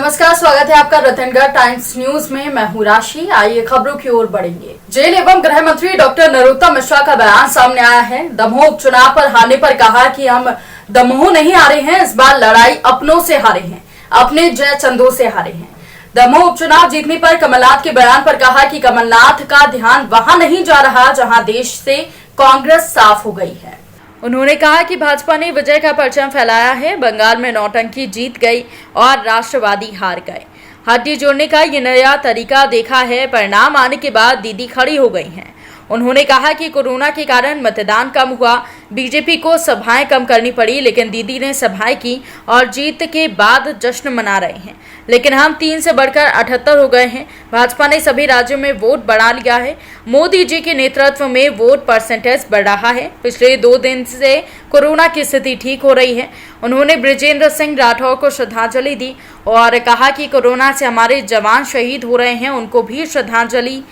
नमस्कार, स्वागत है आपका रतनगढ़ टाइम्स न्यूज में। मैं हूं राशि। आइए खबरों की ओर बढ़ेंगे। जेल एवं गृह मंत्री डॉक्टर नरोत्तम मिश्रा का बयान सामने आया है। दमोह उपचुनाव पर हारने पर कहा कि हम दमोह नहीं हारे हैं, इस बार लड़ाई अपनों से हारे हैं, अपने जय चंदों से हारे हैं। दमोह उपचुनाव जीतने पर कमलनाथ के बयान पर कहा कि कमलनाथ का ध्यान वहां नहीं जा रहा जहां देश से कांग्रेस साफ हो गई है। उन्होंने कहा कि भाजपा ने विजय का परचम फैलाया है। बंगाल में नौटंकी जीत गई और राष्ट्रवादी हार गए। हड्डी जोड़ने का ये नया तरीका देखा है। परिणाम आने के बाद दीदी खड़ी हो गई हैं। उन्होंने कहा कि कोरोना के कारण मतदान कम हुआ, बीजेपी को सभाएं कम करनी पड़ी, लेकिन दीदी ने सभाएं की और जीत के बाद जश्न मना रहे हैं। लेकिन हम 3 से बढ़कर 78 हो गए हैं। भाजपा ने सभी राज्यों में वोट बढ़ा लिया है। मोदी जी के नेतृत्व में वोट परसेंटेज बढ़ रहा है। पिछले 2 दिन से कोरोना की स्थिति ठीक हो रही है। उन्होंने बृजेंद्र सिंह राठौर को श्रद्धांजलि दी और कहा कि कोरोना से हमारे जवान शहीद हो रहे हैं, उनको भी श्रद्धांजलि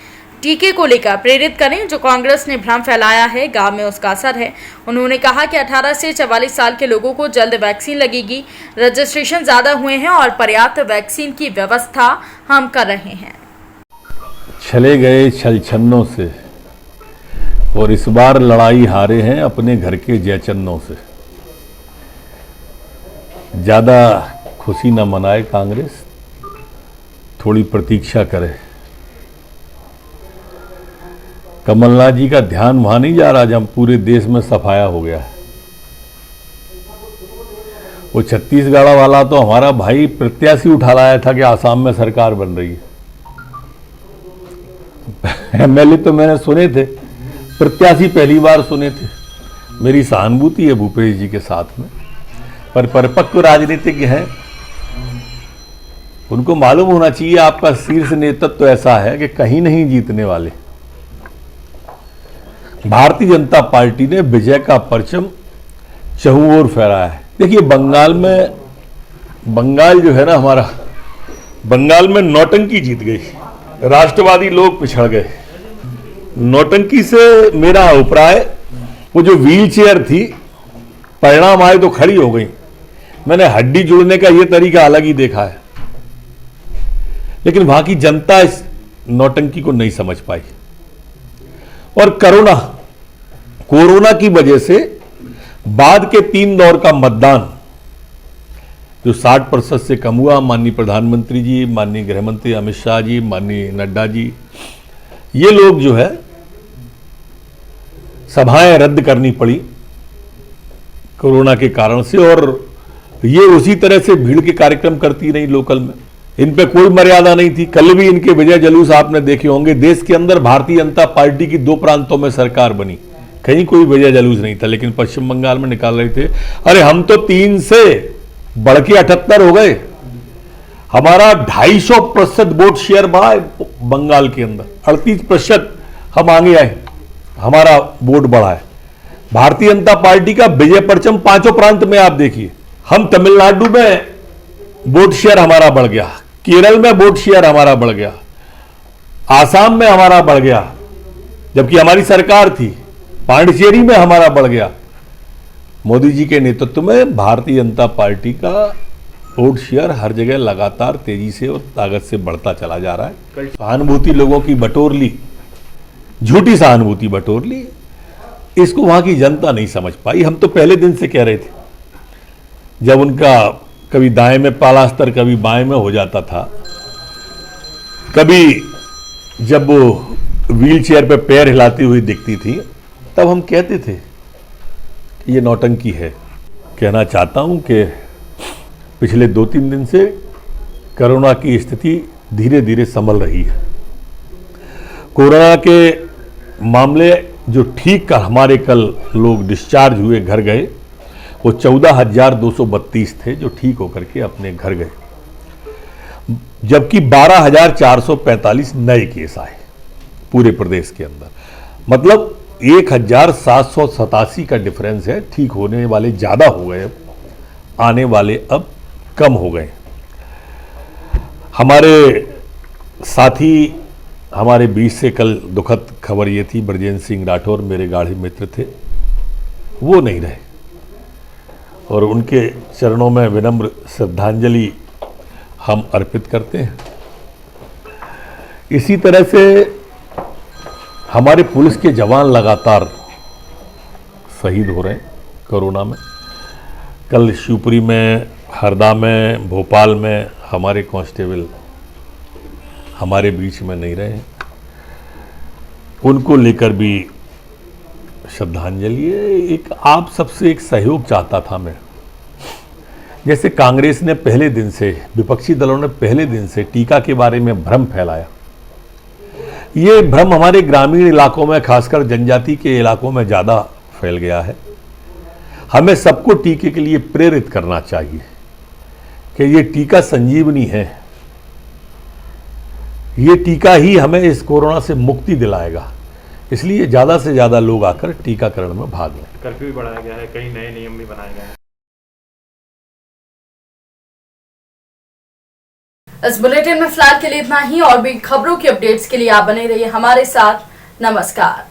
टीके को लेकर प्रेरित करें। जो कांग्रेस ने भ्रम फैलाया है, गांव में उसका असर है। उन्होंने कहा कि 18 से 44 साल के लोगों को जल्द वैक्सीन लगेगी। रजिस्ट्रेशन ज़्यादा हुए हैं और पर्याप्त वैक्सीन की व्यवस्था हम कर रहे हैं। चले गए छलछन्नों से और इस बार लड़ाई हारे हैं अपने घर के जयचन्नों से। ज़्यादा खुशी न मनाए कांग्रेस, थोड़ी प्रतीक्षा करे। कमलनाथ जी का ध्यान वहां नहीं जा रहा जहां पूरे देश में सफाया हो गया है। वो छत्तीसगढ़ वाला तो हमारा भाई प्रत्याशी उठा लाया था कि आसाम में सरकार बन रही है। एमएलए तो मैंने सुने थे, प्रत्याशी पहली बार सुने थे। मेरी सहानुभूति है भूपेश जी के साथ में, पर परिपक्व राजनीतिज्ञ हैं, उनको मालूम होना चाहिए आपका शीर्ष नेतृत्व तो ऐसा है कि कहीं नहीं जीतने वाले। भारतीय जनता पार्टी ने विजय का परचम चहुं ओर फहराया है। देखिए बंगाल जो है ना हमारा, बंगाल में नौटंकी जीत गई, राष्ट्रवादी लोग पिछड़ गए। नौटंकी से मेरा अभिप्राय, वो जो व्हील चेयर थी, परिणाम आए तो खड़ी हो गई। मैंने हड्डी जोड़ने का ये तरीका अलग ही देखा है, लेकिन वहां की जनता इस नौटंकी को नहीं समझ पाई। और कोरोना की वजह से बाद के 3 दौर का मतदान जो 60% से कम हुआ, माननीय प्रधानमंत्री जी, माननीय गृहमंत्री अमित शाह जी, माननीय नड्डा जी, ये लोग जो है सभाएं रद्द करनी पड़ी कोरोना के कारण से, और ये उसी तरह से भीड़ के कार्यक्रम करती रही लोकल में। इन पे कोई मर्यादा नहीं थी। कल भी इनके विजय जुलूस आपने देखे होंगे। देश के अंदर भारतीय जनता पार्टी की 2 प्रांतों में सरकार बनी, कहीं कोई विजय जुलूस नहीं था, लेकिन पश्चिम बंगाल में निकाल रहे थे। अरे हम तो 3 से बढ़ के 78 हो गए। हमारा 250% वोट शेयर बढ़ा है बंगाल के अंदर, 38% हम आगे आए, हमारा वोट बढ़ा है। भारतीय जनता पार्टी का विजय परचम 5 प्रांत में आप देखिए। हम तमिलनाडु में वोट शेयर हमारा बढ़ गया, केरल में वोट शेयर हमारा बढ़ गया, आसाम में हमारा बढ़ गया, जबकि हमारी सरकार थी। पांडिचेरी में हमारा बढ़ गया। मोदी जी के नेतृत्व में भारतीय जनता पार्टी का वोट शेयर हर जगह लगातार तेजी से और ताकत से बढ़ता चला जा रहा है। सहानुभूति लोगों की बटोर ली, झूठी सहानुभूति बटोर ली, इसको वहां की जनता नहीं समझ पाई। हम तो पहले दिन से कह रहे थे, जब उनका कभी दाएं में पालास्तर कभी बाएं में हो जाता था, कभी जब वो व्हील चेयर पे पैर हिलाती हुई दिखती थी, तब हम कहते थे कि ये नौटंकी है। कहना चाहता हूं कि पिछले 2-3 दिन से कोरोना की स्थिति धीरे धीरे संभल रही है। कोरोना के मामले जो ठीक कर हमारे कल लोग डिस्चार्ज हुए, घर गए, वो 14,232 थे जो ठीक होकर के अपने घर गए, जबकि 12,445 नए केस आए पूरे प्रदेश के अंदर। मतलब 1,787 का डिफरेंस है। ठीक होने वाले ज़्यादा हो गए, आने वाले अब कम हो गए। हमारे साथी, हमारे बीच से कल दुखद खबर ये थी, बृजेंद्र सिंह राठौर मेरे गाढ़े मित्र थे, वो नहीं रहे, और उनके चरणों में विनम्र श्रद्धांजलि हम अर्पित करते हैं। इसी तरह से हमारे पुलिस के जवान लगातार शहीद हो रहे हैं कोरोना में। कल शिवपुरी में, हरदा में, भोपाल में हमारे कांस्टेबल हमारे बीच में नहीं रहे हैं। उनको लेकर भी श्रद्धांजलि है। एक आप सबसे एक सहयोग चाहता था मैं। जैसे कांग्रेस ने पहले दिन से, विपक्षी दलों ने पहले दिन से टीका के बारे में भ्रम फैलाया। ये भ्रम हमारे ग्रामीण इलाकों में, खासकर जनजाति के इलाकों में ज़्यादा फैल गया है। हमें सबको टीके के लिए प्रेरित करना चाहिए कि ये टीका संजीवनी है। ये टीका ही हमें इस कोरोना से मुक्ति दिलाएगा। इसलिए ज़्यादा से ज़्यादा लोग आकर टीकाकरण में भाग लें। कर्फ्यू भी बढ़ाया गया है, कई नए नियम भी बनाए गए हैं। इस बुलेटिन में फिलहाल के लिए इतना ही। और भी खबरों की अपडेट्स के लिए आप बने रहिए हमारे साथ। नमस्कार।